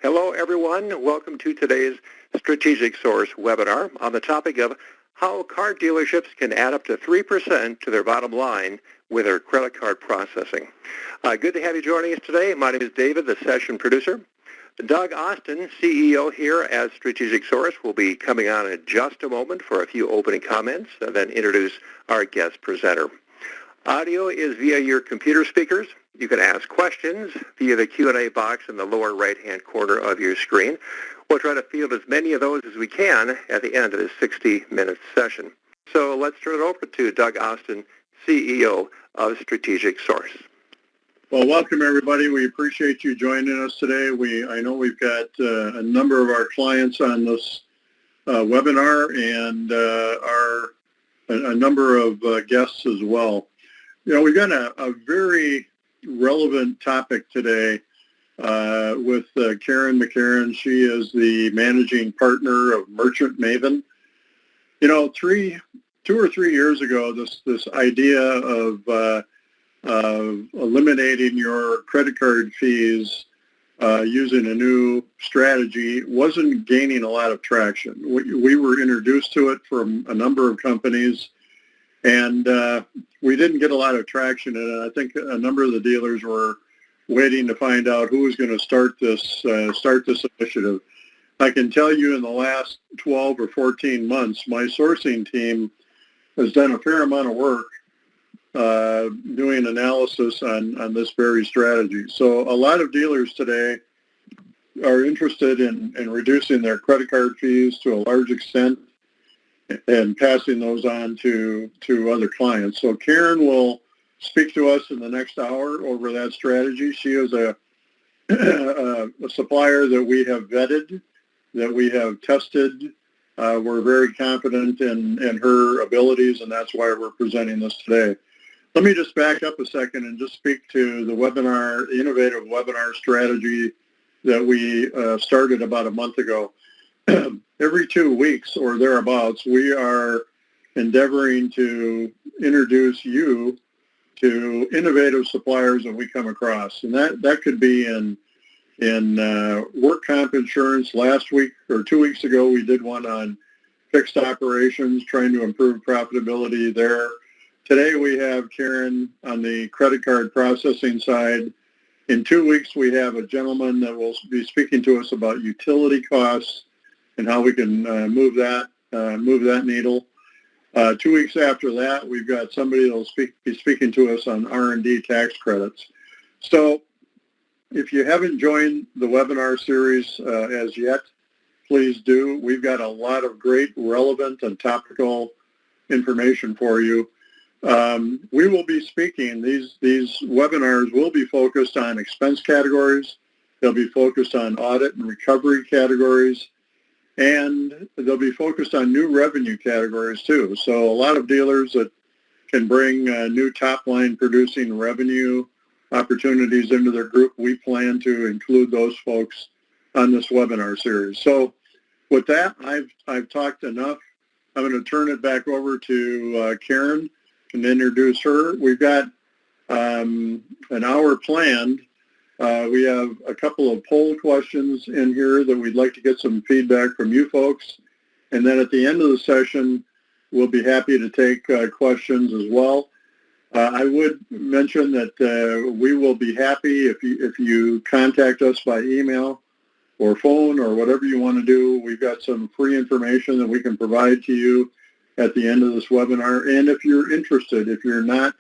Hello, everyone. Welcome to today's Strategic Source webinar on the topic of how car dealerships can add up to 3% to their bottom line with their credit card processing. Good to have you joining us today. My name is David, the session producer. Doug Austin, CEO here at Strategic Source, will be coming on in just a moment for a few opening comments and then introduce our guest presenter. Audio is via your computer speakers. You can ask questions via the Q&A box in the lower right-hand corner of your screen. We'll try to field as many of those as we can at the end of this 60-minute session. So let's turn it over to Doug Austin, CEO of Strategic Source. Well, welcome, everybody. We appreciate you joining us today. I know we've got a number of our clients on this webinar and a number of guests as well. You know, we've got a very relevant topic today with Karen McCarran. She is the managing partner of Merchant Maven. You know, 2 or 3 years ago, this idea of eliminating your credit card fees using a new strategy wasn't gaining a lot of traction. We were introduced to it from a number of companies, and we didn't get a lot of traction in it. I think a number of the dealers were waiting to find out who was going to start this initiative. I can tell you in the last 12 or 14 months, my sourcing team has done a fair amount of work doing analysis on this very strategy. So a lot of dealers today are interested in reducing their credit card fees to a large extent and passing those on to other clients. So Karen will speak to us in the next hour over that strategy. She is a supplier that we have vetted, that we have tested. We're very confident in her abilities, and that's why we're presenting this today. Let me just back up a second and just speak to the webinar, the innovative webinar strategy that we started about a month ago. Every 2 weeks or thereabouts, we are endeavoring to introduce you to innovative suppliers that we come across. And that could be in work comp insurance. Last week or 2 weeks ago, we did one on fixed operations, trying to improve profitability there. Today we have Karen on the credit card processing side. In 2 weeks, we have a gentleman that will be speaking to us about utility costs and how we can move that needle. 2 weeks after that, we've got somebody that will be speaking to us on R&D tax credits. So if you haven't joined the webinar series as yet, please do. We've got a lot of great, relevant, and topical information for you. We will be speaking, these webinars will be focused on expense categories. They'll be focused on audit and recovery categories. And they'll be focused on new revenue categories too. So a lot of dealers that can bring new top-line producing revenue opportunities into their group, we plan to include those folks on this webinar series. So with that, I've talked enough. I'm going to turn it back over to Karen and introduce her. We've got an hour planned. We have a couple of poll questions in here that we'd like to get some feedback from you folks. And then at the end of the session, we'll be happy to take questions as well. I would mention that we will be happy if you contact us by email or phone or whatever you want to do. We've got some free information that we can provide to you at the end of this webinar. And if you're interested, if you're not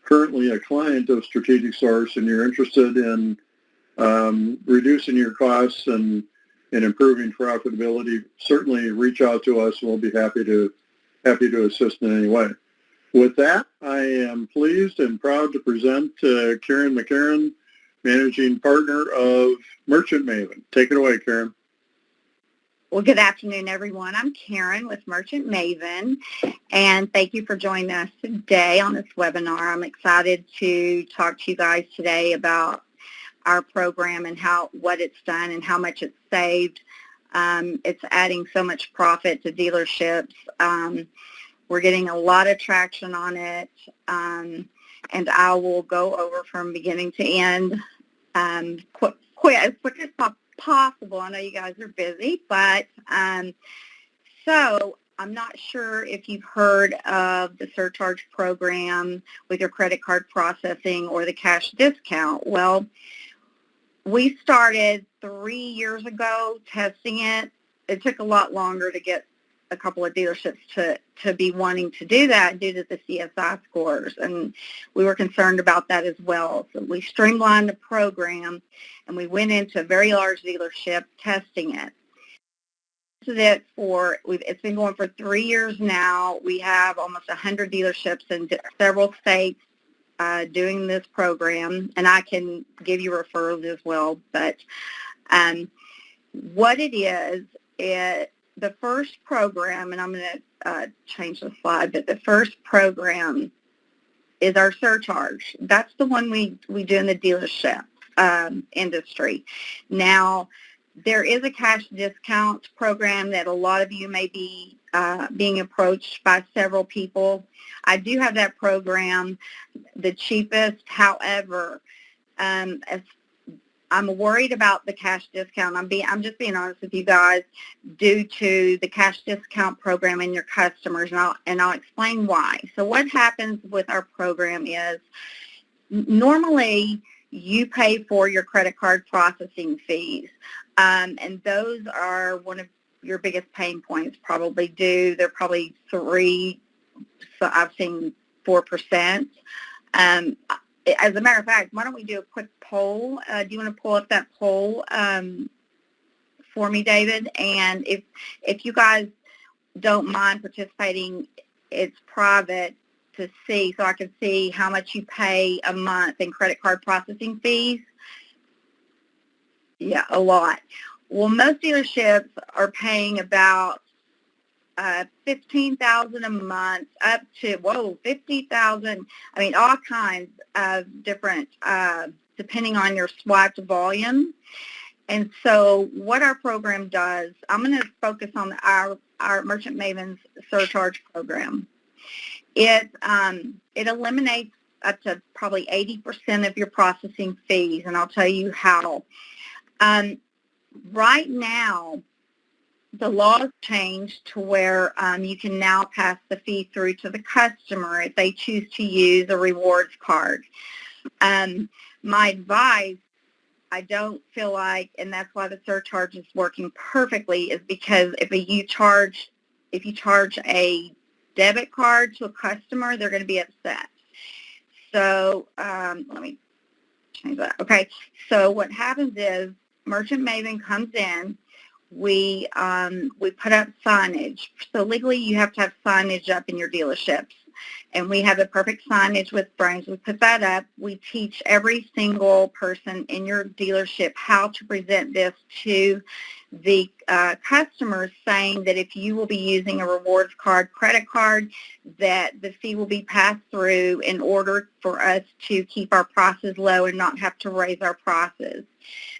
currently a client of Strategic Source and you're interested in reducing your costs and improving profitability, certainly reach out to us and we'll be happy to assist in any way. With that, I am pleased and proud to present Karen McCarran, Managing Partner of Merchant Maven. Take it away, Karen. Well, good afternoon, everyone. I'm Karen with Merchant Maven, and thank you for joining us today on this webinar. I'm excited to talk to you guys today about our program and what it's done and how much it's saved. It's adding so much profit to dealerships. We're getting a lot of traction on it, and I will go over from beginning to end as quick as possible. I know you guys are busy, but so I'm not sure if you've heard of the surcharge program with your credit card processing or the cash discount. Well, we started 3 years ago testing it. It took a lot longer to get a couple of dealerships to be wanting to do that due to the CSI scores, and we were concerned about that as well. So we streamlined the program, and we went into a very large dealership testing it. It's been going for 3 years now. We have almost 100 dealerships in several states doing this program, and I can give you referrals as well. But what it is, the first program, and I'm going to change the slide, but the first program is our surcharge. That's the one we do in the dealership industry. Now, there is a cash discount program that a lot of you may be being approached by several people. I do have that program, the cheapest. However, as I'm worried about the cash discount. I'm just being honest with you guys, due to the cash discount program and your customers, and I'll explain why. So what happens with our program is normally you pay for your credit card processing fees, and those are one of your biggest pain points. They're probably 3. So I've seen 4%. As a matter of fact, why don't we do a quick poll? Do you want to pull up that poll for me, David? And if you guys don't mind participating, it's private to see, so I can see how much you pay a month in credit card processing fees. Yeah, a lot. Well, most dealerships are paying about $15,000 a month up to, $50,000. I mean, all kinds of different, depending on your swiped volume. And so what our program does, I'm going to focus on our Merchant Maven's surcharge program. It eliminates up to probably 80% of your processing fees, and I'll tell you how. Right now, the laws changed to where you can now pass the fee through to the customer if they choose to use a rewards card. My advice, I don't feel like, and that's why the surcharge is working perfectly, is because if you charge a debit card to a customer, they're going to be upset. So let me change that. Okay, so what happens is Merchant Maven comes in. We put up signage. So legally, you have to have signage up in your dealerships. And we have the perfect signage with frames. We put that up. We teach every single person in your dealership how to present this to the customers, saying that if you will be using a rewards card, credit card, that the fee will be passed through in order for us to keep our prices low and not have to raise our prices.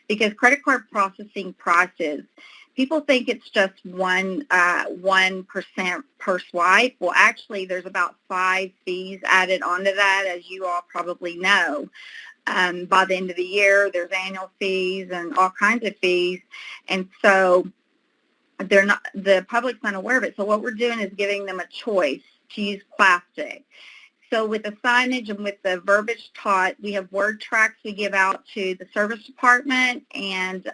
Because credit card processing prices, people think it's just 1% per swipe. Well, actually, there's about 5 fees added onto that, as you all probably know. By the end of the year, there's annual fees and all kinds of fees, and so the public's not aware of it. So what we're doing is giving them a choice to use plastic. So with the signage and with the verbiage taught, we have word tracks we give out to the service department, and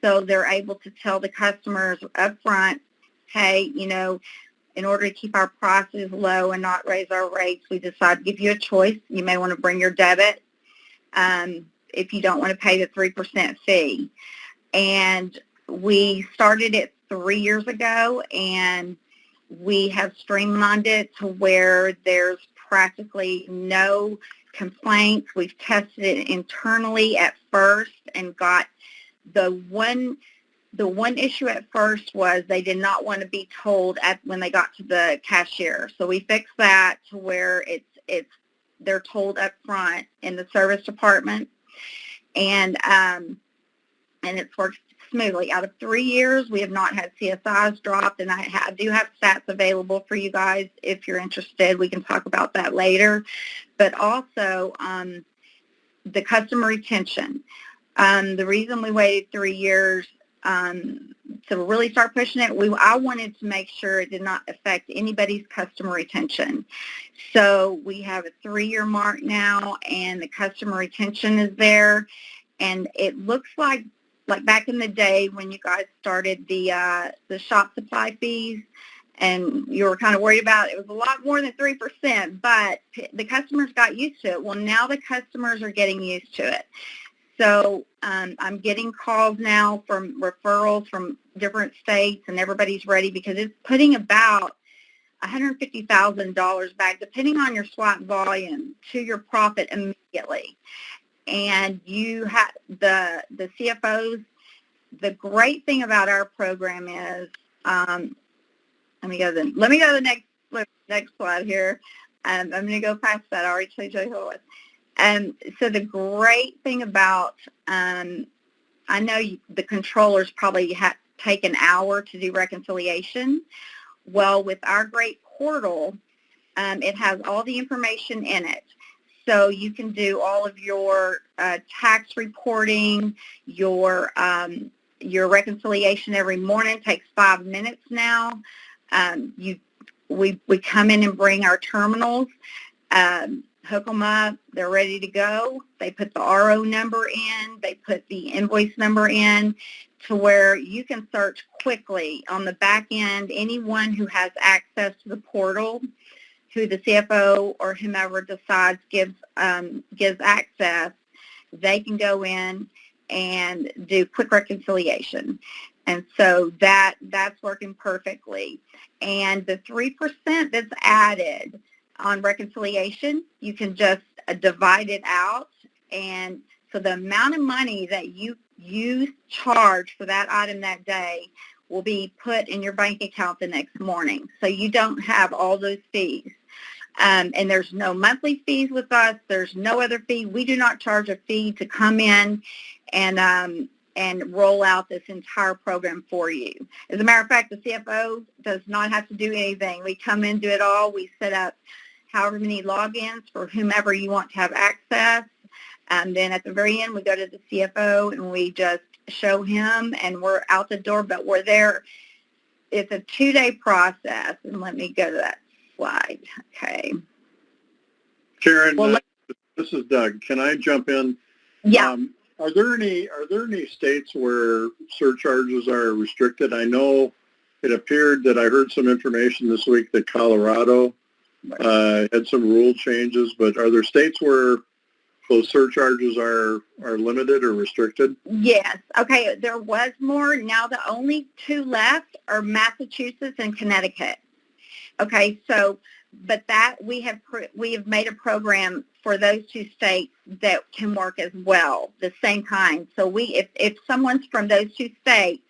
so they're able to tell the customers up front, hey, in order to keep our prices low and not raise our rates, we decide to give you a choice. You may want to bring your debit if you don't want to pay the 3% fee. And we started it 3 years ago, and we have streamlined it to where there's practically no complaints. We've tested it internally at first and got the one issue at first was they did not want to be told when they got to the cashier. So we fixed that to where they're told up front in the service department, and it's worked smoothly. Out of 3 years, we have not had CSIs dropped, and I do have stats available for you guys if you're interested. We can talk about that later. But also the customer retention. The reason we waited 3 years to really start pushing it, I wanted to make sure it did not affect anybody's customer retention. So we have a 3-year mark now, and the customer retention is there. And it looks like back in the day when you guys started the shop supply fees, and you were kind of worried about it was a lot more than 3%, but the customers got used to it. Well, now the customers are getting used to it. So I'm getting calls now from referrals from different states, and everybody's ready because it's putting about $150,000 back, depending on your swap volume, to your profit immediately. And you have the CFOs. The great thing about our program is, let me go to the next slide here. I'm going to go past that. I already told you who it was. So the great thing about, I know the controllers probably take an hour to do reconciliation. Well, with our great portal, it has all the information in it. So you can do all of your tax reporting, your reconciliation every morning. It takes 5 minutes now. We come in and bring our terminals, hook them up. They're ready to go. They put the RO number in. They put the invoice number in to where you can search quickly on the back end. Anyone who has access to the portal, who the CFO or whomever decides gives access, they can go in and do quick reconciliation. And so that's working perfectly. And the 3% that's added on reconciliation, you can just divide it out. And so the amount of money that you charge for that item that day will be put in your bank account the next morning. So you don't have all those fees. And there's no monthly fees with us. There's no other fee. We do not charge a fee to come in and roll out this entire program for you. As a matter of fact, the CFO does not have to do anything. We come in, do it all. We set up however many logins for whomever you want to have access. And then at the very end, we go to the CFO and we just show him, and we're out the door, but we're there. It's a 2-day process. And let me go to that slide. Okay. Karen, this is Doug. Can I jump in? Yeah. Are there any states where surcharges are restricted? I know it appeared that I heard some information this week that Colorado had some rule changes, but are there states where those surcharges are limited or restricted? Yes. Okay. There was more. Now the only 2 left are Massachusetts and Connecticut. Okay. So, but that we have made a program for those 2 states that can work as well, the same kind. So if someone's from those 2 states,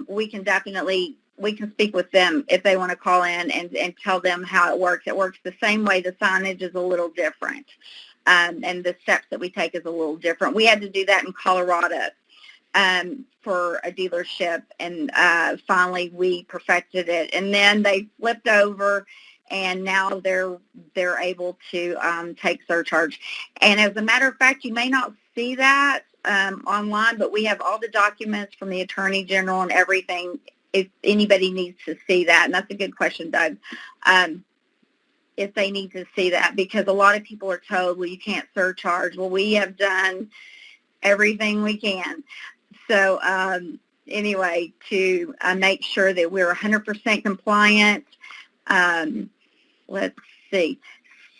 we can speak with them if they want to call in and tell them how it works. It works the same way. The signage is a little different, and the steps that we take is a little different. We had to do that in Colorado for a dealership, and finally we perfected it. And then they flipped over, and now they're able to take surcharge. And as a matter of fact, you may not see that online, but we have all the documents from the Attorney General and everything if anybody needs to see that. And that's a good question, Doug, if they need to see that, because a lot of people are told, well, you can't surcharge. Well, we have done everything we can. So anyway, to make sure that we're 100% compliant. Let's see.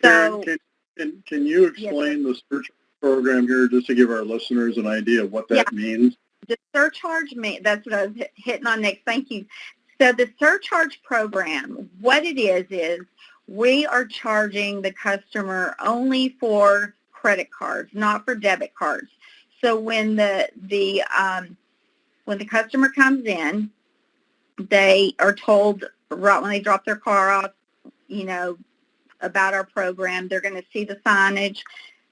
So, can you explain the surcharge program here, just to give our listeners an idea of what that means? The surcharge, that's what I was hitting on next. Thank you. So the surcharge program, what it is we are charging the customer only for credit cards, not for debit cards. So when the customer comes in, they are told right when they drop their car off, about our program. They're going to see the signage.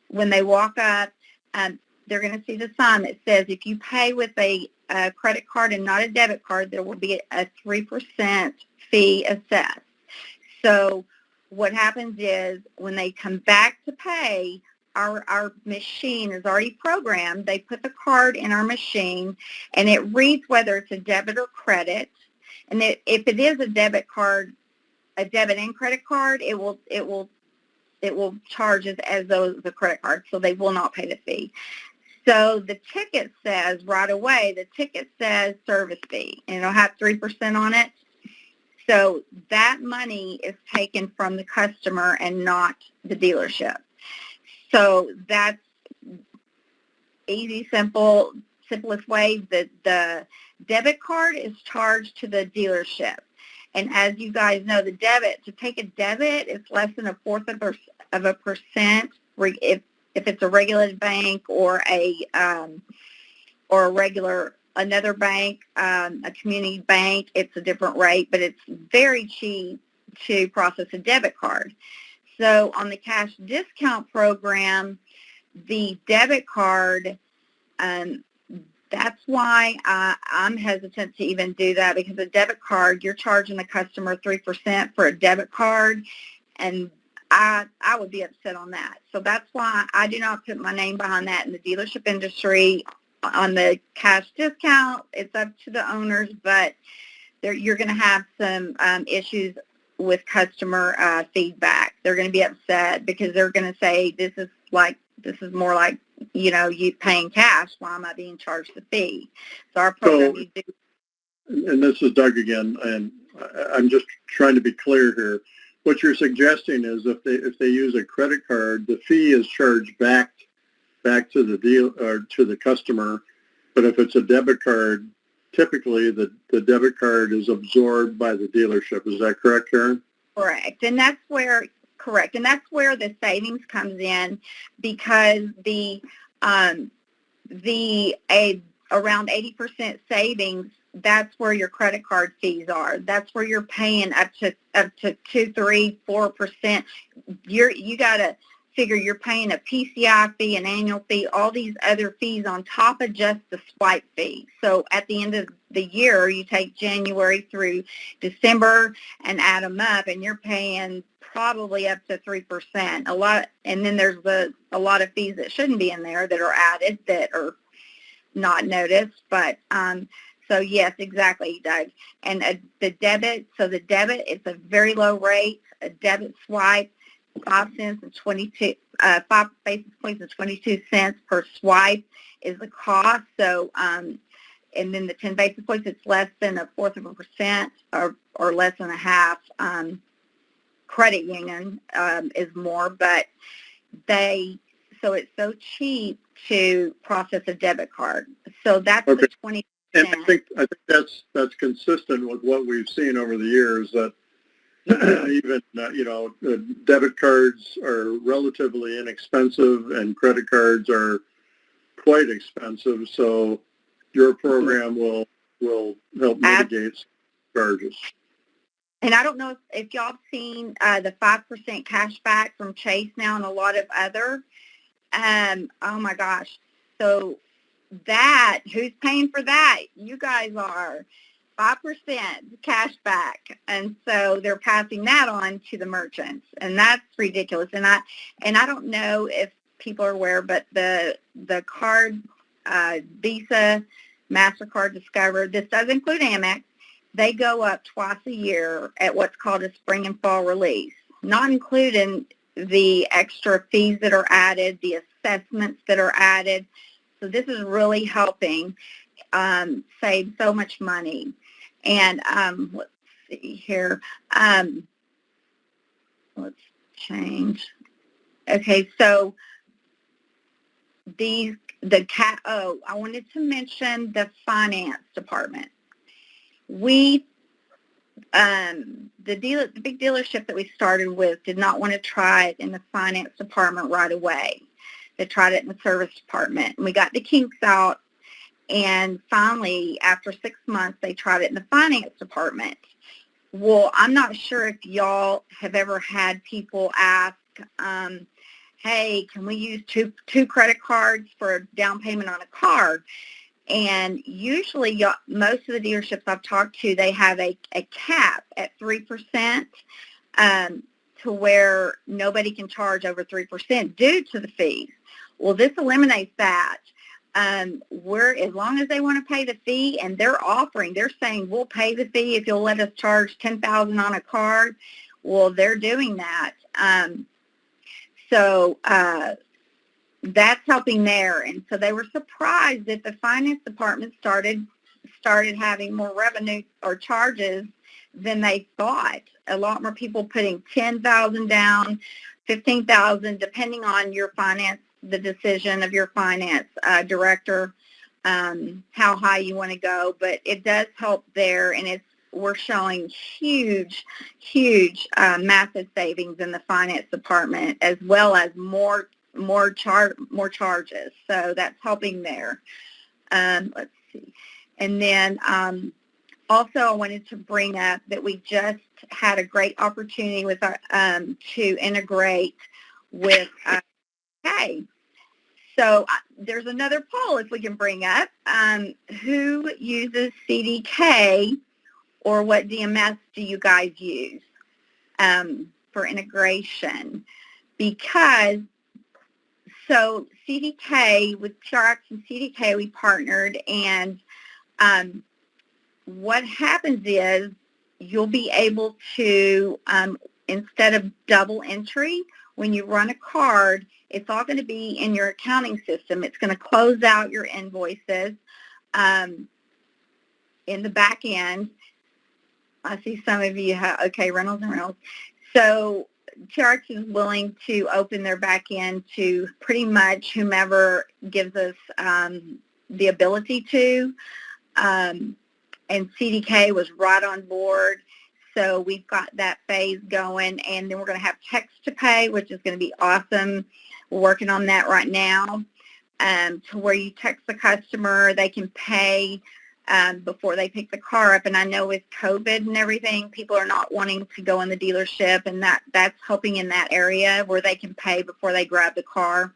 When they walk up, they're going to see the sign that says if you pay with a credit card and not a debit card, there will be a 3% fee assessed. So what happens is when they come back to pay, our machine is already programmed. They put the card in our machine, and it reads whether it's a debit or credit. And if it is a debit and credit card, it will charge us as though it was a credit card, so they will not pay the fee. So the ticket says right away, the ticket says service fee, and it'll have 3% on it. So that money is taken from the customer and not the dealership. So that's easy, simplest way. The debit card is charged to the dealership. And as you guys know, to take a debit, it's less than 1/4 of a percent if it's a regulated bank or another bank, a community bank, it's a different rate, but it's very cheap to process a debit card. So on the cash discount program, the debit card, that's why I'm hesitant to even do that, because a debit card, you're charging the customer 3% for a debit card, and I would be upset on that. So that's why I do not put my name behind that in the dealership industry. On the cash discount, it's up to the owners, but you're going to have some issues with customer feedback. They're going to be upset because they're going to say, this is more like, you paying cash. Why am I being charged the fee? So our program, and this is Doug again, and I'm just trying to be clear here. What you're suggesting is if they use a credit card, the fee is charged back to the deal or to the customer. But if it's a debit card, typically the debit card is absorbed by the dealership. Is that correct, Karen? Correct. And that's where the savings comes in, because around 80% savings, that's where your credit card fees are. That's where you're paying up to 2, 3, 4%. You got to figure you're paying a PCI fee, an annual fee, all these other fees on top of just the swipe fee. So at the end of the year, you take January through December and add them up, and you're paying probably up to 3%. A lot, and then there's a lot of fees that shouldn't be in there that are added that are not noticed. But so yes, exactly, Doug. And the debit, it's a very low rate. A debit swipe, 5 cents and 5 basis points and 22 cents per swipe is the cost. So, and then the 10 basis points, it's less than 1/4 of a percent or less than a half. Credit union is more, but so it's so cheap to process a debit card. So that's okay. The 20%. And I think that's consistent with what we've seen over the years, that even, debit cards are relatively inexpensive and credit cards are quite expensive. So your program will help mitigate charges. And I don't know if y'all have seen the 5% cash back from Chase now and a lot of other. Oh, my gosh. So who's paying for that? You guys are. 5% cash back, and so they're passing that on to the merchants, and that's ridiculous. And I don't know if people are aware, but the card, Visa, MasterCard, Discover, this does include Amex, they go up twice a year at what's called a spring and fall release, not including the extra fees that are added, the assessments that are added. So this is really helping save so much money. And let's see here. Let's change. Okay, so I wanted to mention the finance department. The big dealership that we started with did not want to try it in the finance department right away. They tried it in the service department, and we got the kinks out. And finally, after 6 months, they tried it in the finance department. Well, I'm not sure if y'all have ever had people ask, hey, can we use two credit cards for a down payment on a car? And usually, most of the dealerships I've talked to, they have a cap at 3% to to where nobody can charge over 3% due to the fees. Well, this eliminates that. As long as they want to pay the fee, and they're saying, we'll pay the fee if you'll let us charge $10,000 on a card. Well, they're doing that. So that's helping there. And so they were surprised that the finance department started having more revenue or charges than they thought. A lot more people putting $10,000 down, $15,000, depending on your finance, the decision of your finance director, how high you want to go. But it does help there, and we're showing huge, massive savings in the finance department, as well as more charges. So that's helping there. Let's see. And then also I wanted to bring up that we just had a great opportunity with our to integrate with Hey. So there's another poll if we can bring up. Who uses CDK, or what DMS do you guys use for integration? Because, so CDK, with TRX and CDK, we partnered, and what happens is you'll be able to, instead of double entry, when you run a card, it's all going to be in your accounting system. It's going to close out your invoices in the back end. I see some of you have, okay, Reynolds and Reynolds. So TRX is willing to open their back end to pretty much whomever gives us the ability to. And CDK was right on board. So we've got that phase going, and then we're going to have text to pay, which is going to be awesome. We're working on that right now, to where you text the customer, they can pay before they pick the car up. And I know with COVID and everything, people are not wanting to go in the dealership, and that's helping in that area where they can pay before they grab the car.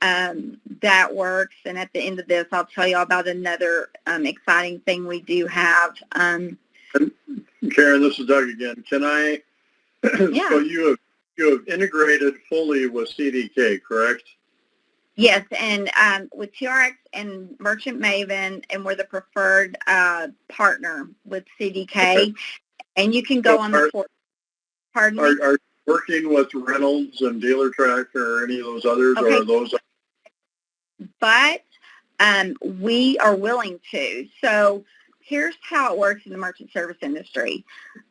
That works. And at the end of this, I'll tell you all about another exciting thing we do have. Karen, this is Doug again. Can I? Yeah. So you have integrated fully with CDK, correct? Yes, and with TRX and Merchant Maven, and we're the preferred partner with CDK. Okay. And you can go on the portal. Pardon me? Are you working with Reynolds and DealerTrack or any of those others, okay, or are those? But we are willing to. So here's how it works in the merchant service industry.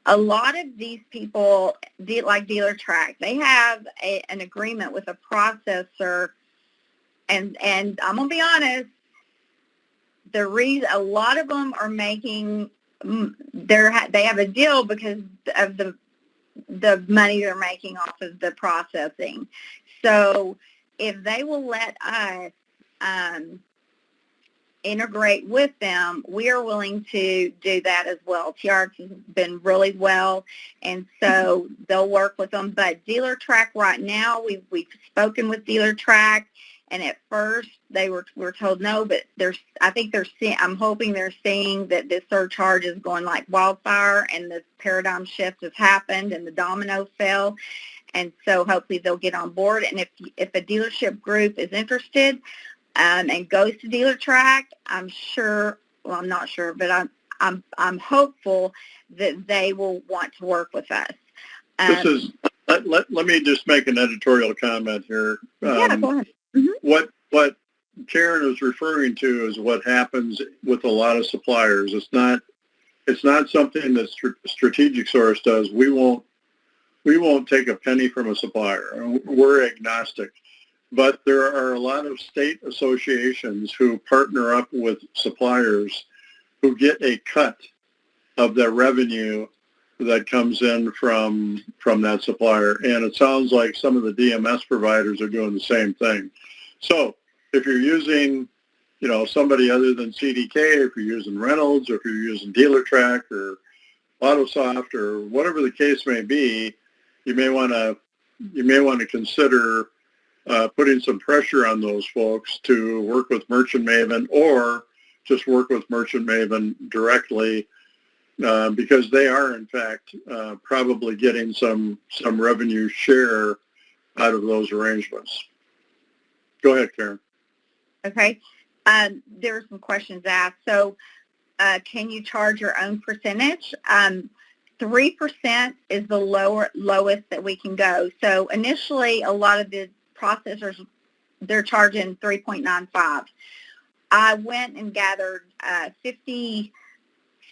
A lot of these people, like DealerTrack, they have an agreement with a processor, and I'm going to be honest, a lot of them are making, they have a deal because of the money they're making off of the processing. So if they will let us integrate with them, we are willing to do that as well. TRX has been really well, and so they'll work with them. But DealerTrack right now, we've spoken with DealerTrack, and at first we're told no, but I'm hoping they're seeing that this surcharge is going like wildfire, and the paradigm shift has happened, and the domino fell, and so hopefully they'll get on board. And if a dealership group is interested and goes to DealerTrack, I'm not sure, but I'm hopeful that they will want to work with us. Let me just make an editorial comment here. Yeah, go ahead. Mm-hmm. What Karen is referring to is what happens with a lot of suppliers. It's not something that Strategic Source does. We won't take a penny from a supplier. We're agnostic. But there are a lot of state associations who partner up with suppliers who get a cut of their revenue that comes in from that supplier. And it sounds like some of the DMS providers are doing the same thing. So if you're using, somebody other than CDK, if you're using Reynolds, or if you're using DealerTrack or AutoSoft or whatever the case may be, you may want to consider putting some pressure on those folks to work with Merchant Maven, or just work with Merchant Maven directly, because they are, in fact, probably getting some revenue share out of those arrangements. Go ahead, Karen. Okay. There were some questions asked. So can you charge your own percentage? 3% is the lowest that we can go. So initially, a lot of the processors, they're charging 3.95. I went and gathered 50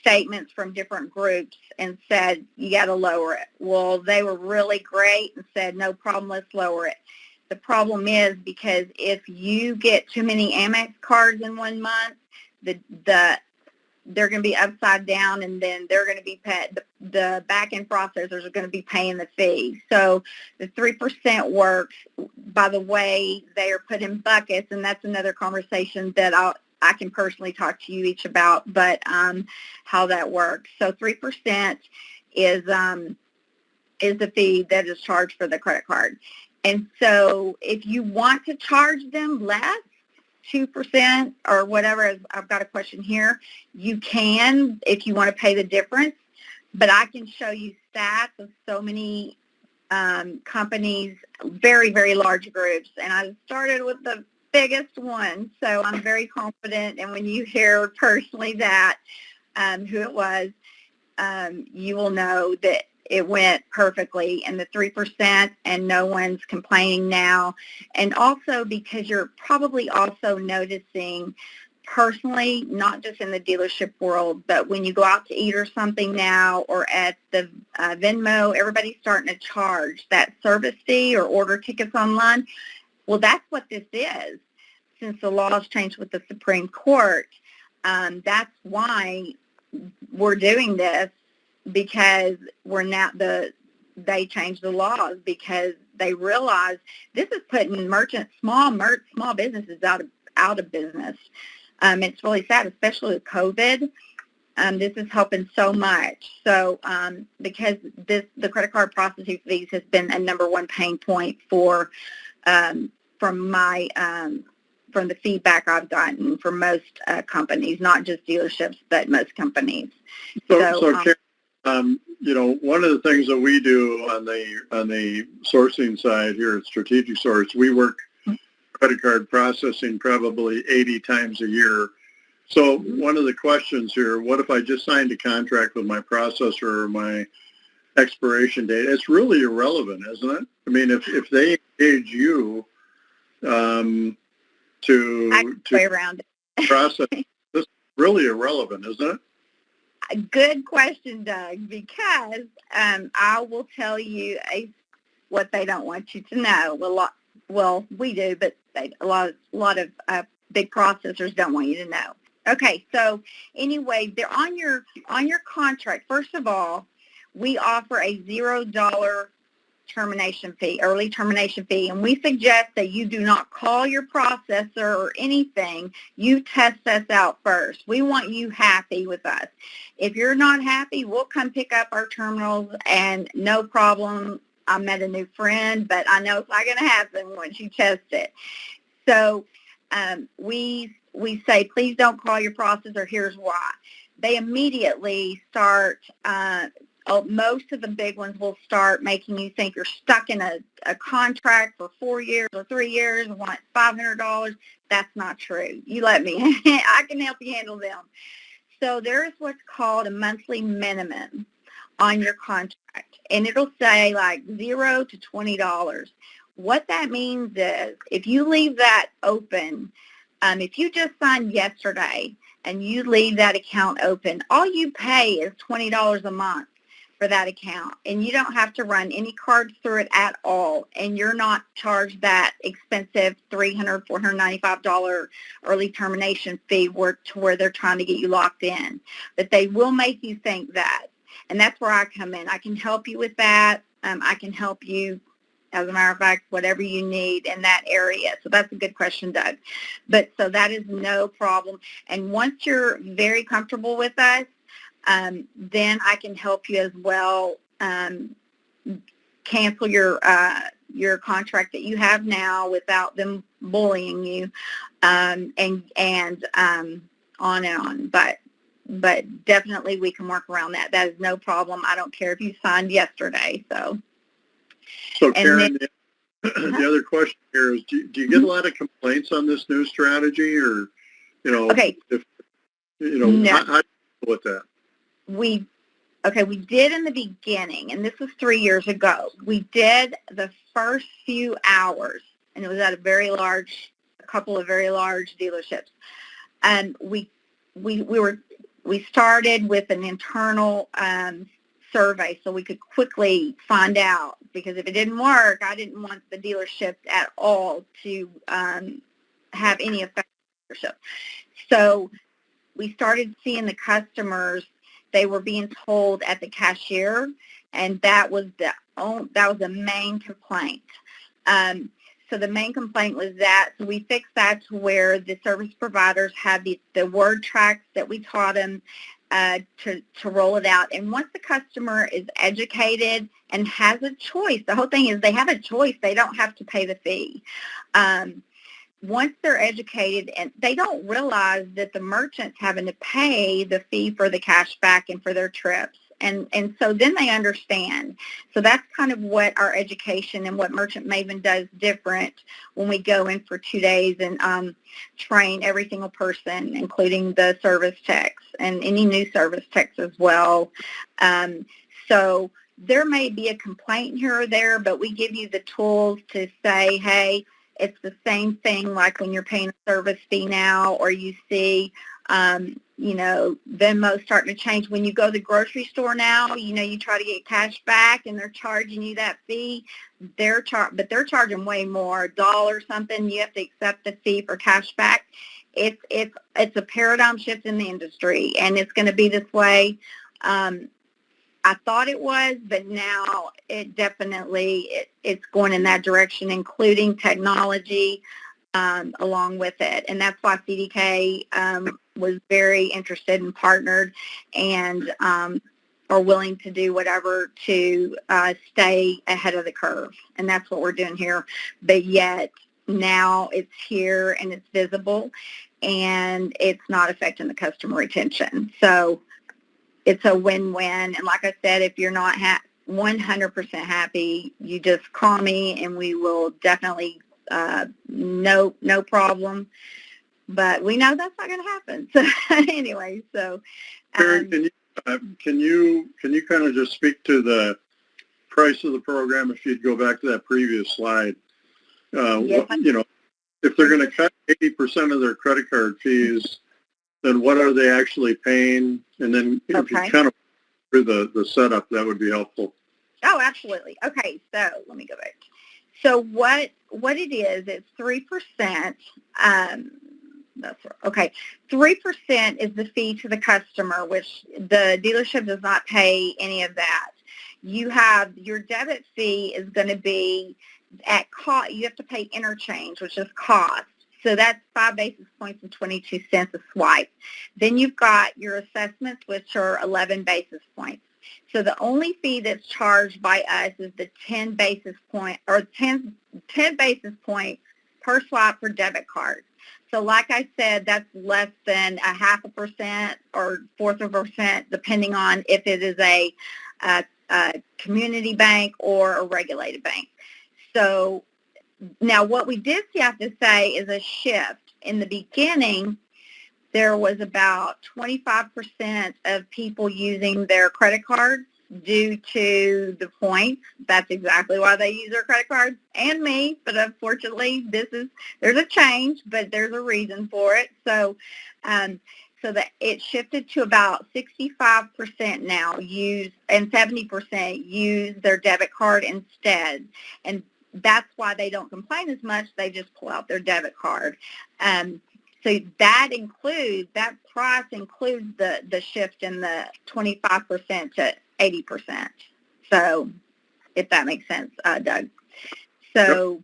statements from different groups and said, you got to lower it. Well, they were really great and said, no problem, let's lower it. The problem is because if you get too many Amex cards in 1 month, they're going to be upside down, and then they're going to be the back-end processors are going to be paying the fee. So the 3% works by the way they are put in buckets, and that's another conversation that I can personally talk to you each about, but how that works. So 3% is the fee that is charged for the credit card. And so if you want to charge them less, 2% or whatever, I've got a question here, you can if you want to pay the difference, but I can show you stats of so many companies, very, very large groups, and I started with the biggest one, so I'm very confident, and when you hear personally that, who it was, you will know that it went perfectly in the 3%, and no one's complaining now. And also because you're probably also noticing personally, not just in the dealership world, but when you go out to eat or something now, or at the Venmo, everybody's starting to charge that service fee or order tickets online. Well, that's what this is. Since the laws changed with the Supreme Court, that's why we're doing this, because they changed the laws because they realized this is putting small businesses out of business. It's really sad, especially with COVID. This is helping so much. So because the credit card processing fees has been a number one pain point from the feedback I've gotten from most companies, not just dealerships, but most companies. So Karen, one of the things that we do on the sourcing side here at Strategic Source, we work credit card processing probably 80 times a year. So one of the questions here, what if I just signed a contract with my processor or my expiration date? It's really irrelevant, isn't it? I mean, if they engage you to way around it. process, this is really irrelevant, isn't it? Good question, Doug, because I will tell you what they don't want you to know. Well, we do, but a lot of big processors don't want you to know. Okay, so anyway, they're on your contract. First of all, we offer a $0 termination fee, early termination fee, and we suggest that you do not call your processor or anything. You test us out first. We want you happy with us. If you're not happy, we'll come pick up our terminals, and no problem. I met a new friend, but I know it's not going to happen once you test it. So we say, please don't call your processor. Here's why. They immediately start most of the big ones will start making you think you're stuck in a contract for 4 years or 3 years and want $500. That's not true. You let me. I can help you handle them. So there's what's called a monthly minimum on your contract, and it'll say like $0 to $20. What that means is if you leave that open, if you just signed yesterday and you leave that account open, all you pay is $20 a month for that account, and you don't have to run any cards through it at all, and you're not charged that expensive $300, $495 early termination fee to where they're trying to get you locked in. But they will make you think that, and that's where I come in. I can help you with that. I can help you, as a matter of fact, whatever you need in that area. So that's a good question, Doug. But so that is no problem. And once you're very comfortable with us, then I can help you as well cancel your contract that you have now without them bullying you, and on and on. But but definitely we can work around that. That is no problem. I don't care if you signed yesterday. So Karen, the other question here is, do you get a lot of complaints on this new strategy, or, okay, if, no. how do you deal with that? We did in the beginning, and this was 3 years ago. We did the first few hours, and it was at a couple of very large dealerships. And we started with an internal survey so we could quickly find out, because if it didn't work, I didn't want the dealership at all to have any effect on the dealership. So we started seeing the customers, they were being told at the cashier, and that was the main complaint. So the main complaint was that. So we fixed that to where the service providers had the word tracks that we taught them to roll it out. And once the customer is educated and has a choice, the whole thing is they have a choice. They don't have to pay the fee. Once they're educated, and they don't realize that the merchant's having to pay the fee for the cash back and for their trips. And so then they understand. So that's kind of what our education and what Merchant Maven does different when we go in for 2 days and train every single person, including the service techs and any new service techs as well. So there may be a complaint here or there, but we give you the tools to say, hey, it's the same thing like when you're paying a service fee now, or you see, Venmo starting to change. When you go to the grocery store now, you try to get cash back and they're charging you that fee. But they're charging way more, $1 something. You have to accept the fee for cash back. It's a paradigm shift in the industry, and it's going to be this way. I thought it was, but now it definitely, it's going in that direction, including technology along with it. And that's why CDK was very interested and partnered and are willing to do whatever to stay ahead of the curve. And that's what we're doing here. But yet now it's here and it's visible, and it's not affecting the customer retention. So it's a win-win. And like I said, if you're not 100% happy, you just call me and we will definitely, no problem. But we know that's not going to happen. So anyway, so. Karen, can you kind of just speak to the price of the program if you'd go back to that previous slide? Yes. If they're going to cut 80% of their credit card fees, then what are they actually paying? And then if you kind of through the setup, that would be helpful. Oh, absolutely. Okay, so let me go back. So what it is, it's 3%. That's right. Okay, 3% is the fee to the customer, which the dealership does not pay any of that. You have your debit fee is going to be at cost. You have to pay interchange, which is cost. So that's 5 basis points and 22 cents a swipe. Then you've got your assessments, which are 11 basis points. So the only fee that's charged by us is the 10 basis point basis points per swipe for debit cards. So like I said, that's less than 0.5% or 1/4%, depending on if it is a community bank or a regulated bank. So now what we did have to say is a shift. In the beginning, there was about 25% of people using their credit cards due to the points. That's exactly why they use their credit cards, and me, but unfortunately there's a change, but there's a reason for it. So that it shifted to about 65% now use, and 70% use their debit card instead. And that's why they don't complain as much. They just pull out their debit card. So that price includes the shift in the 25% to 80%. So if that makes sense, Doug. So,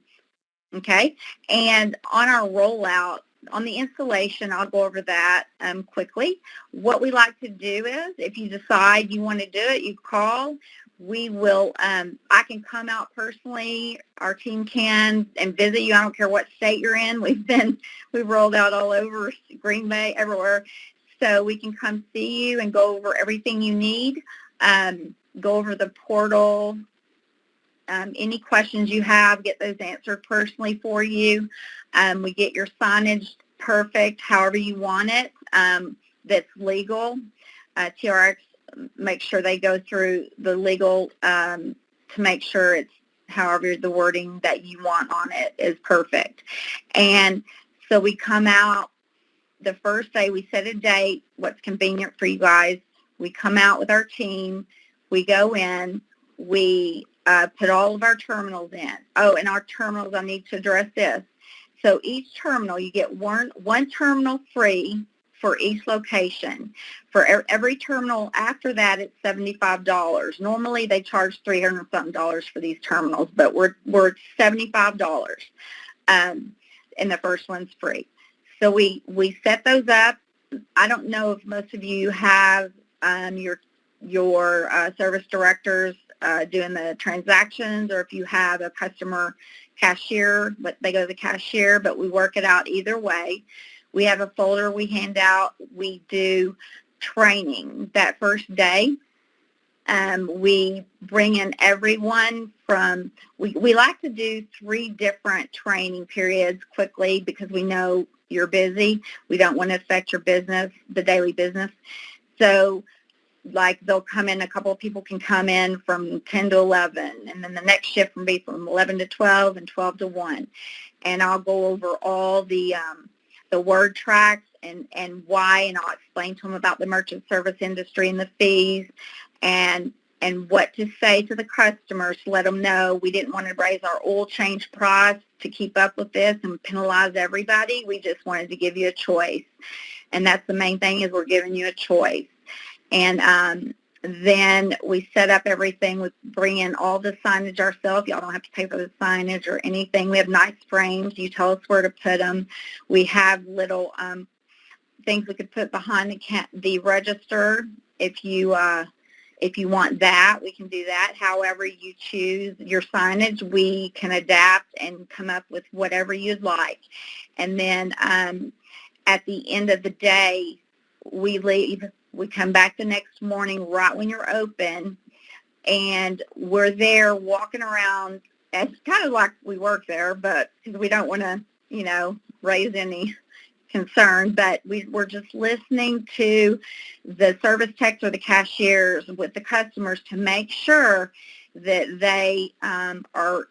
okay. And on our rollout, on the installation, I'll go over that quickly. What we like to do is, if you decide you want to do it, you call. We will, I can come out personally, our team can, and visit you. I don't care what state you're in. We've rolled out all over Green Bay, everywhere. so we can come see you and go over everything you need, go over the portal, any questions you have, get those answered personally for you. We get your signage perfect however you want it, that's legal. TRX make sure they go through the legal to make sure it's however the wording that you want on it is perfect. And so we come out the first day, we set a date, what's convenient for you guys. We come out with our team, we go in, we put all of our terminals in. Oh, and our terminals, I need to address this. So each terminal, you get one terminal free for each location. For every terminal after that, it's $75. Normally, they charge $300-something for these terminals, but we're $75, and the first one's free. So we set those up. I don't know if most of you have your service directors doing the transactions, or if you have a customer cashier, but they go to the cashier, but we work it out either way. We have a folder we hand out. We do training that first day. We bring in everyone from, we like to do 3 different training periods quickly because we know you're busy. We don't want to affect your business, the daily business. So like they'll come in, a couple of people can come in from 10 to 11, and then the next shift will be from 11 to 12 and 12 to 1. And I'll go over all the word tracks and why, and I'll explain to them about the merchant service industry and the fees and what to say to the customers to let them know we didn't want to raise our oil change price to keep up with this and penalize everybody. We just wanted to give you a choice. And that's the main thing, is we're giving you a choice. And then we set up everything. We bring in all the signage ourselves. Y'all don't have to pay for the signage or anything. We have nice frames. You tell us where to put them. We have little things we could put behind the register. If you want that, we can do that. However you choose your signage, we can adapt and come up with whatever you'd like. And then at the end of the day, we leave. We come back the next morning right when you're open, and we're there walking around. It's kind of like we work there, but because we don't want to, raise any concern, but we're just listening to the service techs or the cashiers with the customers to make sure that they are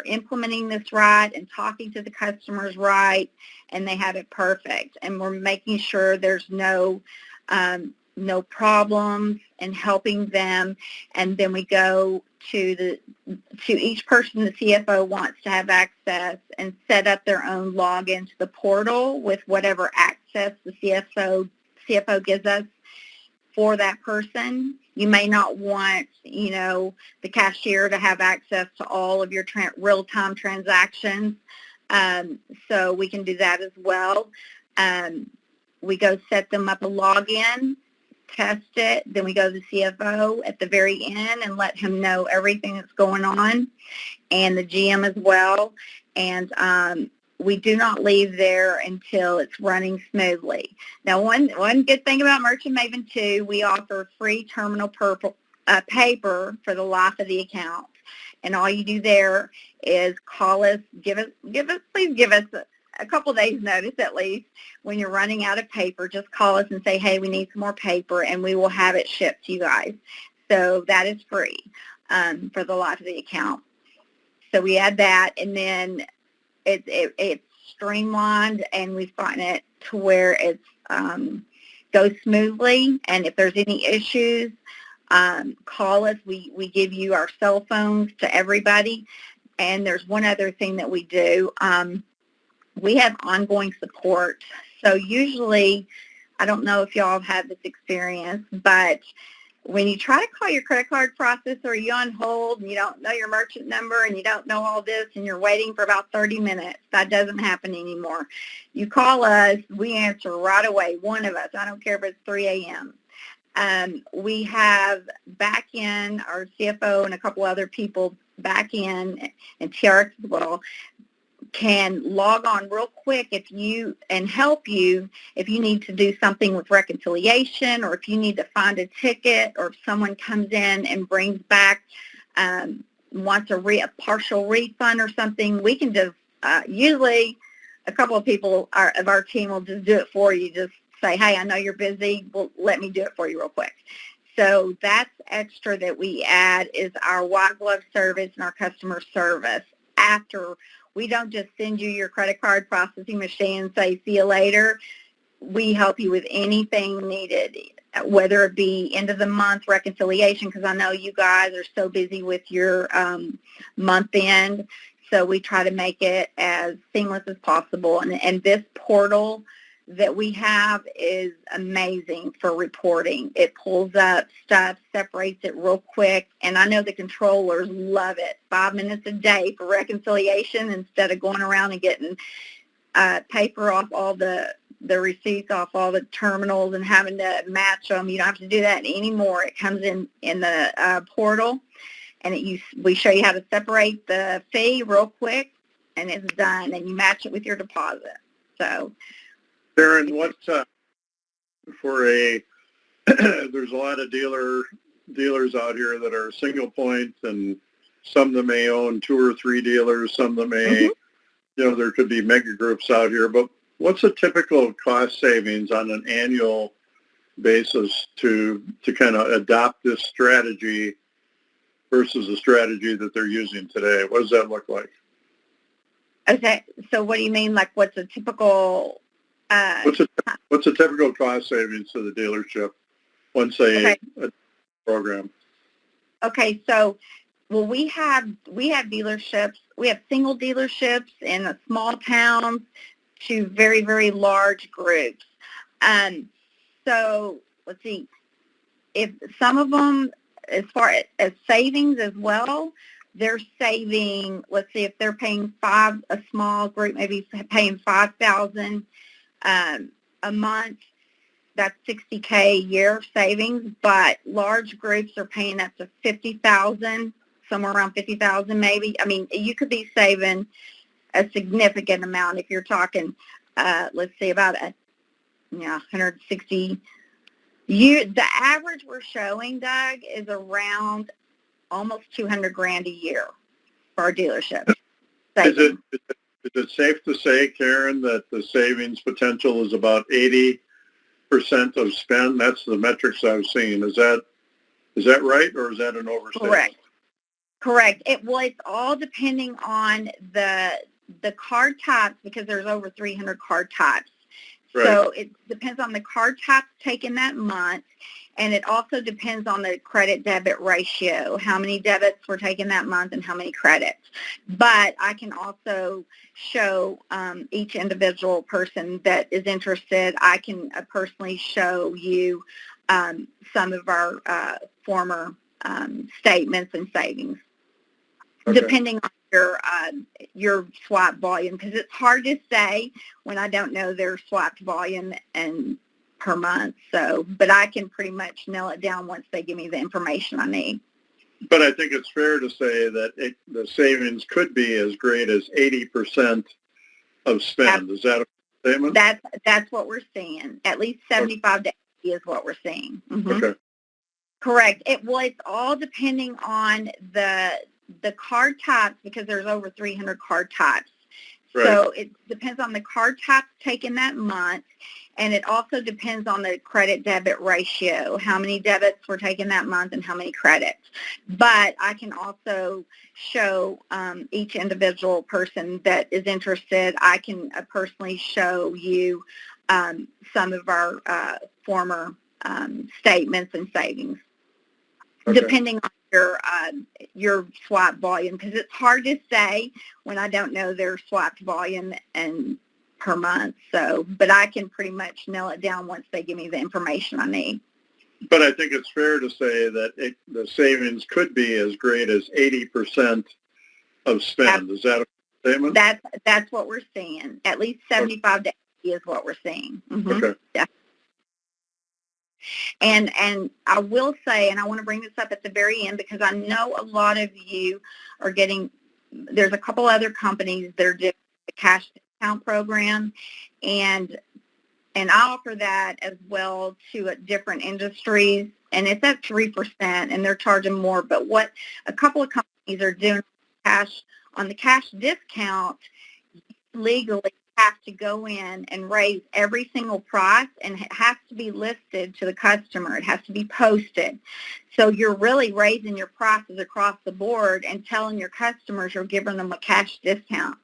implementing this right and talking to the customers right, and they have it perfect. And we're making sure there's no problems and helping them. And then we go to each person the CFO wants to have access and set up their own login to the portal with whatever access the CFO gives us for that person. You may not want, the cashier to have access to all of your real-time transactions, so we can do that as well. We go set them up a login, test it, then we go to the CFO at the very end and let him know everything that's going on, and the GM as well. And we do not leave there until it's running smoothly. Now, one good thing about Merchant Maven 2, we offer free terminal paper for the life of the account. And all you do there is call us, please give us a couple days notice at least. When you're running out of paper, just call us and say, hey, we need some more paper, and we will have it shipped to you guys. So that is free for the life of the account. So we add that, and then it's streamlined, and we find it to where it's goes smoothly. And if there's any issues, call us. We give you our cell phones to everybody. And there's one other thing that we do. We have ongoing support. So usually, I don't know if y'all have had this experience, but when you try to call your credit card processor, you're on hold and you don't know your merchant number and you don't know all this and you're waiting for about 30 minutes. That doesn't happen anymore. You call us, we answer right away, one of us. I don't care if it's 3 a.m. We have back in our CFO and a couple other people back in, and TRX as well, can log on real quick and help you if you need to do something with reconciliation, or if you need to find a ticket, or if someone comes in and brings back wants a partial refund or something. We can just usually a couple of people of our team will just do it for you. Just say, hey, I know you're busy. Well, let me do it for you real quick. So that's extra that we add is our white glove service and our customer service. After we don't just send you your credit card processing machine and say, see you later. We help you with anything needed, whether it be end of the month reconciliation, because I know you guys are so busy with your month end. So we try to make it as seamless as possible. And this portal that we have is amazing for reporting. It pulls up stuff, separates it real quick, and I know the controllers love it. 5 minutes a day for reconciliation instead of going around and getting paper off all the receipts off all the terminals and having to match them. You don't have to do that anymore. It comes in the portal, and we show you how to separate the fee real quick, and it's done, and you match it with your deposit. So, Karen, what for a there's a lot of dealers out here that are single point, and some of them may own 2 or 3 dealers. Some of them may, there could be mega groups out here. But what's a typical cost savings on an annual basis to kind of adopt this strategy versus the strategy that they're using today? What does that look like? Okay, so what do you mean? Like, what's a typical? What's a typical cost savings to the dealership once they program? Okay, so we have dealerships. We have single dealerships in the small towns to very, very large groups. So let's see. If some of them, as far as savings as well, they're saving. Let's see, if they're paying a small group maybe paying $5,000 a month, that's $60K a year savings. But large groups are paying up to $50,000, somewhere around $50,000 maybe. I mean, you could be saving a significant amount if you're talking. Let's see, about 160. The average we're showing, Doug, is around almost $200,000 a year for our dealership. Is it safe to say, Karen, that the savings potential is about 80% of spend? That's the metrics I've seen. Is that right, or is that an overstatement? Correct. It's all depending on the card types, because there's over 300 card types. Right. So it depends on the card type taken that month, and it also depends on the credit-debit ratio, how many debits were taken that month and how many credits. But I can also show each individual person that is interested. I can personally show you some of our former statements and savings, depending on your swap volume, because it's hard to say when I don't know their swapped volume and per month. So, but I can pretty much nail it down once they give me the information I need. But I think it's fair to say that the savings could be as great as 80% of spend. Is that a statement? That's what we're seeing. At least 75 to 80 is what we're seeing. Mm-hmm. Okay. Correct. It's all depending on the card types, because there's over 300 card types. Right. So it depends on the card type taken that month, and it also depends on the credit-debit ratio, how many debits were taken that month and how many credits. But I can also show each individual person that is interested. I can personally show you some of our former statements and savings, depending on your swap volume, because it's hard to say when I don't know their swapped volume and per month. So, but I can pretty much nail it down once they give me the information I need. But I think it's fair to say that the savings could be as great as 80% of spend. Is that a statement? That's what we're seeing. At least 75 to 80 is what we're seeing. Mm-hmm. Okay. Yeah. And I will say, and I want to bring this up at the very end, because I know a lot of you are there's a couple other companies that are doing cash discount program, and I offer that as well to different industries, and it's at 3%, and they're charging more. But what a couple of companies are doing on the cash discount, legally have to go in and raise every single price, and it has to be listed to the customer. It has to be posted. So you're really raising your prices across the board and telling your customers you're giving them a cash discount.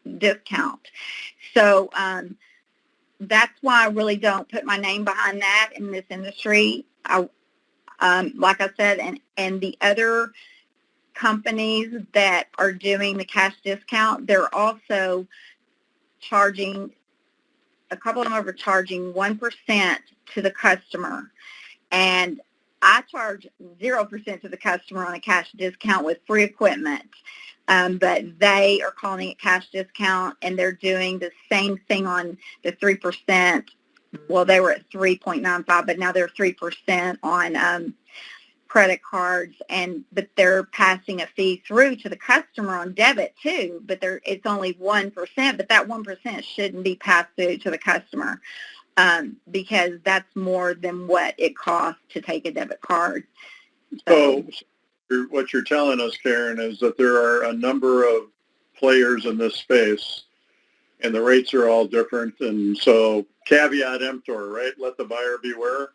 So that's why I really don't put my name behind that in this industry. Like I said, and the other companies that are doing the cash discount, they're also charging, a couple of them are charging 1% to the customer, and I charge 0% to the customer on a cash discount with free equipment. But they are calling it cash discount, and they're doing the same thing on the 3%. Well, they were at 3.95, but now they're 3% on credit cards, but they're passing a fee through to the customer on debit too. But it's only 1%, but that 1% shouldn't be passed through to the customer because that's more than what it costs to take a debit card. So what you're telling us, Karen, is that there are a number of players in this space, and the rates are all different. And so caveat emptor, right? Let the buyer beware.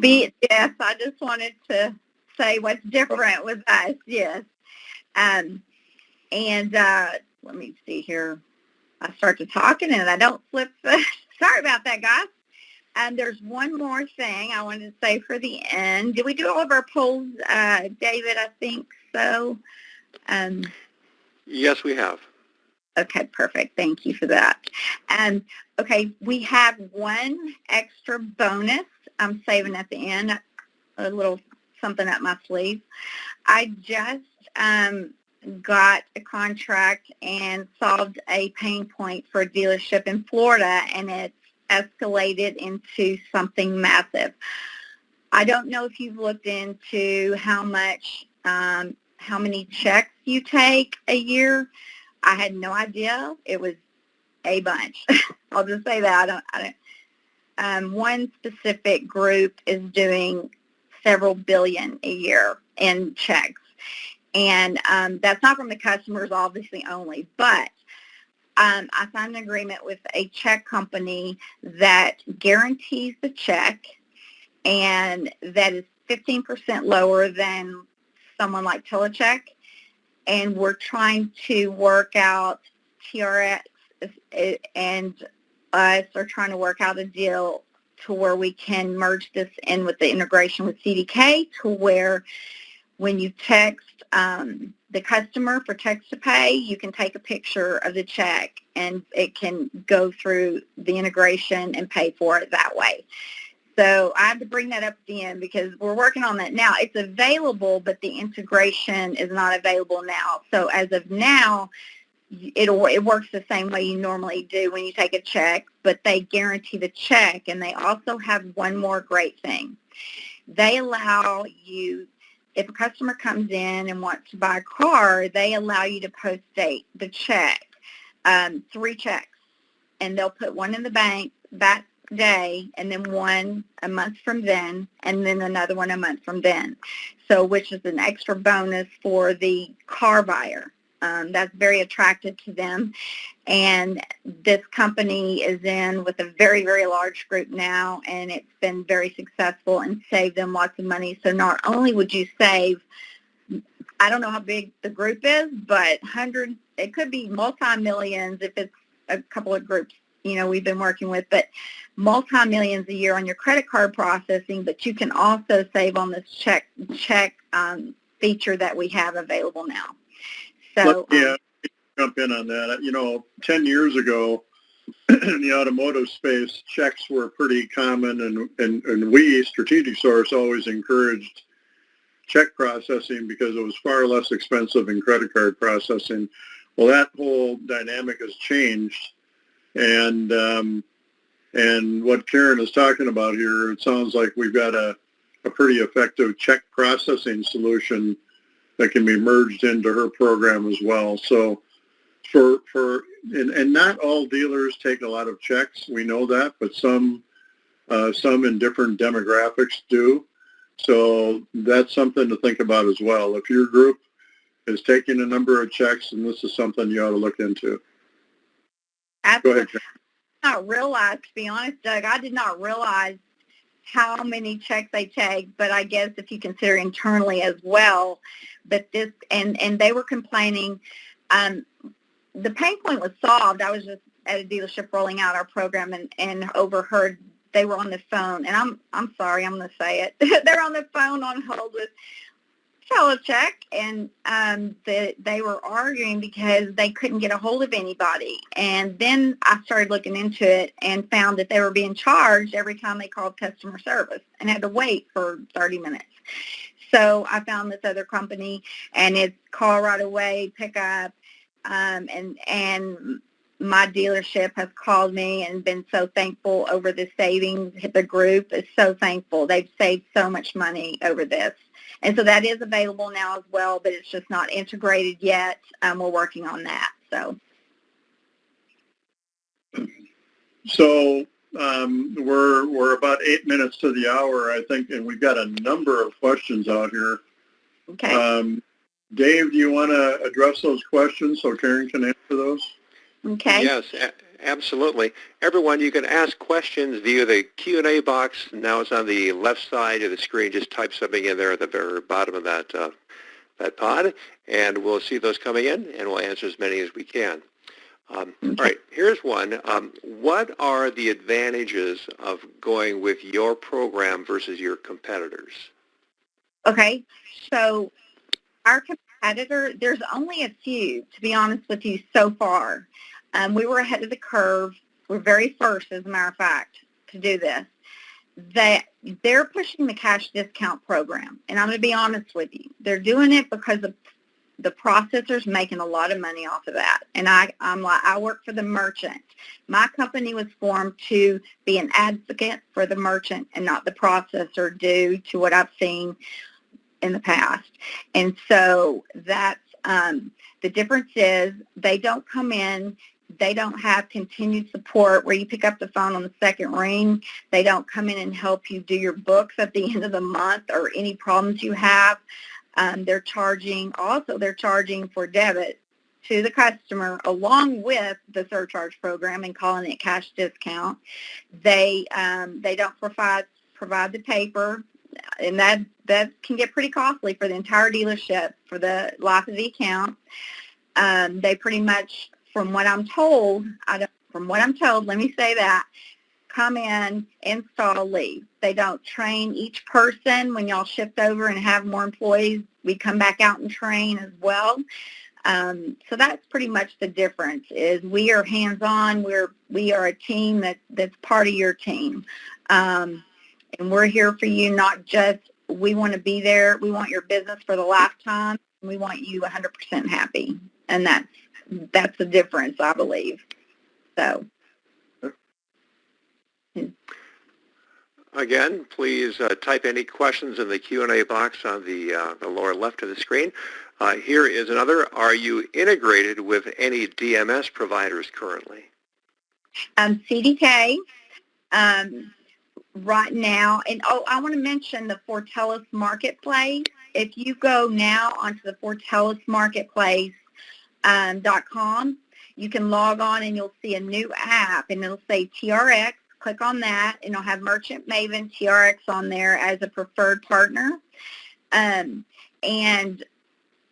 Yes, I just wanted to say what's different with us, yes. And let me see here. I start to talking and I don't flip. Sorry about that, guys. And there's one more thing I wanted to say for the end. Did we do all of our polls, David? I think so. Yes, we have. Okay, perfect. Thank you for that. Okay, we have one extra bonus I'm saving at the end, a little something up my sleeve. I just got a contract and solved a pain point for a dealership in Florida, and it's escalated into something massive. I don't know if you've looked into how many checks you take a year. I had no idea. It was a bunch. I'll just say that. One specific group is doing several billion a year in checks. And that's not from the customers, obviously, only. But I signed an agreement with a check company that guarantees the check, and that is 15% lower than someone like Telecheck. And we're trying to work out, TRX and us are trying to work out a deal to where we can merge this in with the integration with CDK, to where when you text the customer for text to pay, you can take a picture of the check and it can go through the integration and pay for it that way. So I have to bring that up at the end because we're working on that now. It's available, but the integration is not available now. So as of now, it works the same way you normally do when you take a check, but they guarantee the check, and they also have one more great thing. They allow you, if a customer comes in and wants to buy a car, they allow you to post-date the check, 3 checks, and they'll put one in the bank that day, and then one a month from then, and then another one a month from then. So, which is an extra bonus for the car buyer. That's very attractive to them. And this company is in with a very, very large group now, and it's been very successful and saved them lots of money. So not only would you save, I don't know how big the group is, but hundreds, it could be multi-millions if it's a couple of groups, we've been working with, but multi-millions a year on your credit card processing, but you can also save on this check feature that we have available now. So, jump in on that. 10 years ago, in the automotive space, checks were pretty common, and we, Strategic Source, always encouraged check processing because it was far less expensive than credit card processing. Well, that whole dynamic has changed, and what Karen is talking about here, it sounds like we've got a pretty effective check processing solution that can be merged into her program as well. So for and not all dealers take a lot of checks. We know that, but some in different demographics do. So that's something to think about as well. If your group is taking a number of checks, and this is something you ought to look into. Absolutely. Go ahead, Jen. I did not realize, to be honest, Doug, I did not realize how many checks they take, but I guess if you consider internally as well, but this, and they were complaining, the pain point was solved. I was just at a dealership rolling out our program and overheard they were on the phone, and I'm sorry, I'm going to say it. They're on the phone on hold with Telecheck, and they were arguing because they couldn't get a hold of anybody. And then I started looking into it and found that they were being charged every time they called customer service and had to wait for 30 minutes. So I found this other company, and it's call right away, pick up, and my dealership has called me and been so thankful over the savings. The group is so thankful. They've saved so much money over this. And so that is available now as well, but it's just not integrated yet. We're working on that. So we're about 8 minutes to the hour, I think, and we've got a number of questions out here. Okay. Dave, do you want to address those questions so Karen can answer those? Okay. Yes, absolutely. Everyone, you can ask questions via the Q&A box. Now it's on the left side of the screen. Just type something in there at the very bottom of that pod, and we'll see those coming in, and we'll answer as many as we can. Okay. All right, here's one. What are the advantages of going with your program versus your competitors? Okay. So our competitor, there's only a few, to be honest with you, so far. We were ahead of the curve. We're very first, as a matter of fact, to do this. They're pushing the cash discount program, and I'm going to be honest with you. They're doing it because of the processor's making a lot of money off of that. And I work for the merchant. My company was formed to be an advocate for the merchant and not the processor due to what I've seen in the past. And so that's the difference is they don't come in. They don't have continued support where you pick up the phone on the second ring. They don't come in and help you do your books at the end of the month or any problems you have. They're charging for debit to the customer along with the surcharge program and calling it cash discount. They don't provide the paper, and that can get pretty costly for the entire dealership for the life of the account. They pretty much, from what I'm told, let me say that, come in, install, leave. They don't train each person. When y'all shift over and have more employees, we come back out and train as well. So that's pretty much the difference, is we are hands-on. We are a team that's part of your team. And we're here for you, not just we want to be there. We want your business for the lifetime. We want you 100% happy. And that's the difference, I believe. So. Again, please type any questions in the Q&A box on the lower left of the screen. Here is another. Are you integrated with any DMS providers currently? CDK right now. And, I want to mention the Fortellis Marketplace. If you go now onto the FortellisMarketplace.com, you can log on and you'll see a new app, and it'll say TRX. Click on that, and it'll have Merchant Maven TRX on there as a preferred partner. And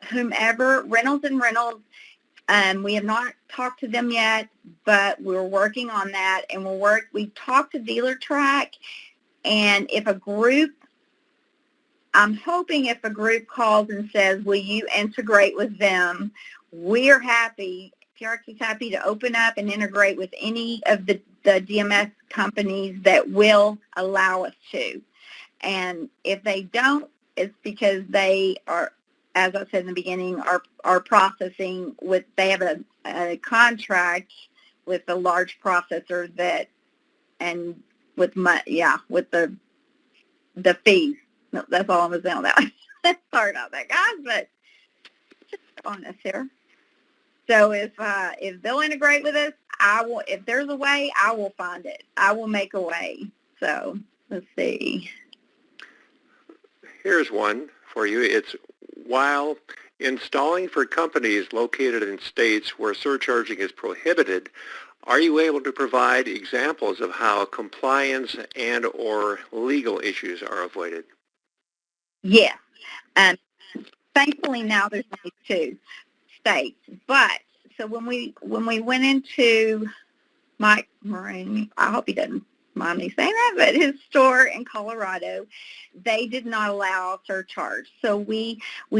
whomever, Reynolds and Reynolds, we have not talked to them yet, but we're working on that, and we talked to DealerTrack, and I'm hoping if a group calls and says, will you integrate with them, we're happy. TRX is happy to open up and integrate with any of the DMS companies that will allow us to. And if they don't, it's because they are, as I said in the beginning, are processing they have a contract with a large processor and with the fees. No, that's all I'm saying on that. Sorry about that, guys, but just honest here. So if they'll integrate with us, I will. If there's a way, I will find it. I will make a way. So let's see. Here's one for you. It's while installing for companies located in states where surcharging is prohibited, are you able to provide examples of how compliance and or legal issues are avoided? Yes. Thankfully now there's only 2 states. But so when we went into Mike Moran, I hope he doesn't mind me saying that, but his store in Colorado, they did not allow surcharge. So we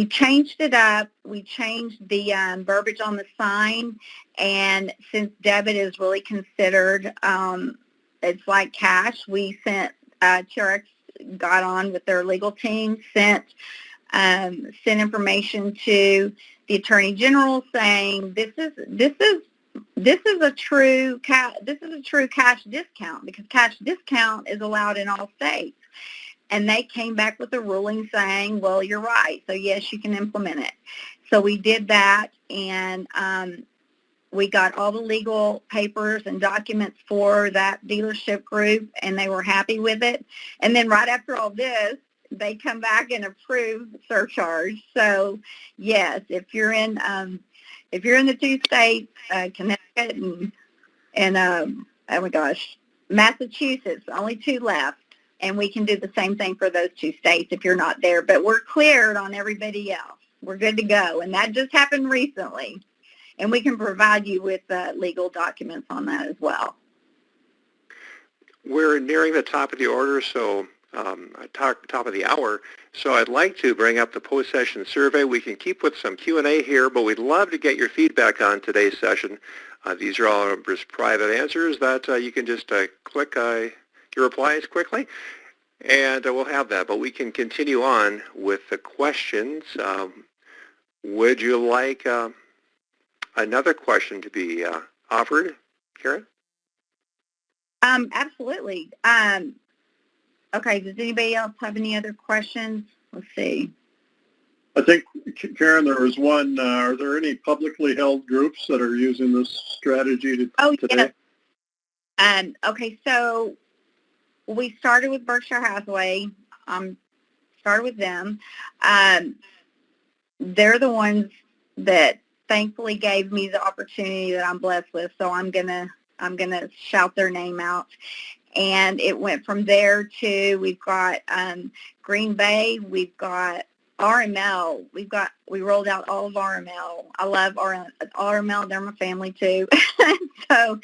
changed it up. We changed the verbiage on the sign, and since debit is really considered, it's like cash, we sent TRX got on with their legal team, sent information to the Attorney General saying this is a true cash discount, because cash discount is allowed in all states. And they came back with a ruling saying, well, you're right. So yes, you can implement it. So we did that, and we got all the legal papers and documents for that dealership group, and they were happy with it. And then right after all this, they come back and approve surcharge. So yes, if you're in the 2 states, Connecticut and oh my gosh, Massachusetts, only 2 left, and we can do the same thing for those 2 states if you're not there. But we're cleared on everybody else. We're good to go, and that just happened recently. And we can provide you with legal documents on that as well. We're nearing the top of the order, so top of the hour. So I'd like to bring up the post-session survey. We can keep with some Q&A here, but we'd love to get your feedback on today's session. These are all just private answers that you can just click your replies quickly, and we'll have that. But we can continue on with the questions. Would you like another question to be offered, Karen? Absolutely. Okay, does anybody else have any other questions? Let's see. I think, Karen, there was one. Are there any publicly held groups that are using this strategy today? Yes. Okay, so we started with Berkshire Hathaway. Started with them. They're the ones that thankfully gave me the opportunity that I'm blessed with, so I'm gonna shout their name out. And it went from there to, we've got Green Bay, we've got RML, we rolled out all of RML. I love RML, they're my family too. So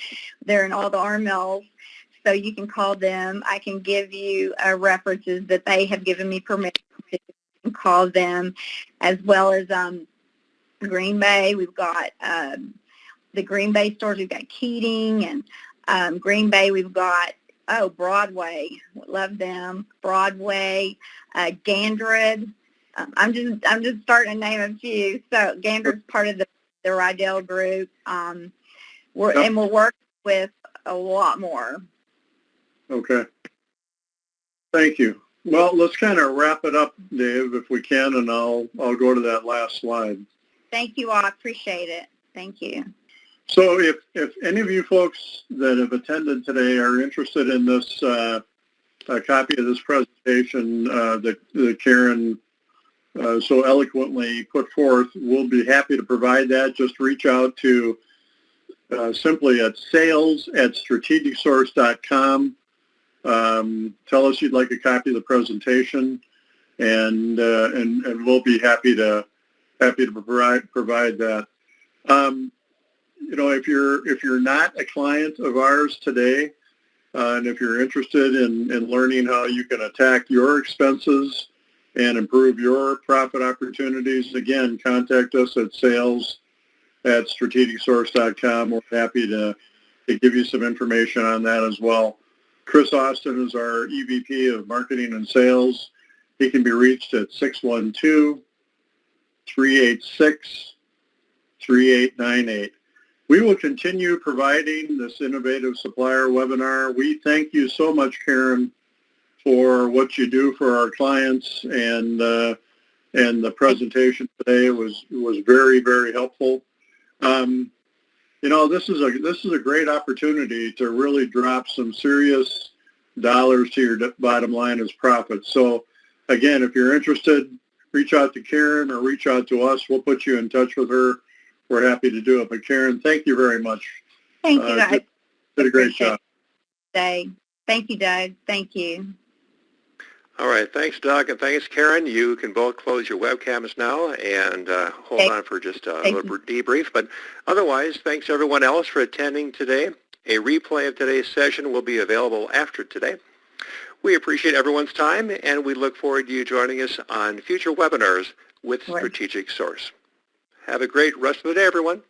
they're in all the RMLs, so you can call them. I can give you references that they have given me permission to call them, as well as Green Bay. We've got the Green Bay stores. We've got Keating, and Green Bay we've got Broadway. Love them. Broadway, Gandred. I'm just starting to name a few. So Gandred's part of the Rydell group. We're working with a lot more. Okay. Thank you. Well, let's kind of wrap it up, Dave, if we can, and I'll go to that last slide. Thank you all. I appreciate it. Thank you. So if any of you folks that have attended today are interested in this a copy of this presentation that Karen so eloquently put forth, we'll be happy to provide that. Just reach out to simply at sales@strategicsource.com. Tell us you'd like a copy of the presentation, and we'll be happy to provide that. If you're not a client of ours today, and if you're interested in learning how you can attack your expenses and improve your profit opportunities, again, contact us at sales@strategicsource.com. We're happy to give you some information on that as well. Chris Austin is our EVP of Marketing and Sales. He can be reached at 612-386-3898. We will continue providing this innovative supplier webinar. We thank you so much, Karen, for what you do for our clients, and the presentation today was very, very helpful. You know, this is a great opportunity to really drop some serious dollars to your bottom line as profits. So, again, if you're interested, reach out to Karen or reach out to us. We'll put you in touch with her. We're happy to do it. But Karen, thank you very much. Thank you, guys. Did a great job. Thank you, Doug. Thank you. All right. Thanks, Doug, and thanks, Karen. You can both close your webcams now and hold on for just a little debrief. But otherwise, thanks everyone else for attending today. A replay of today's session will be available after today. We appreciate everyone's time, and we look forward to you joining us on future webinars with Strategic Source. Have a great rest of the day, everyone.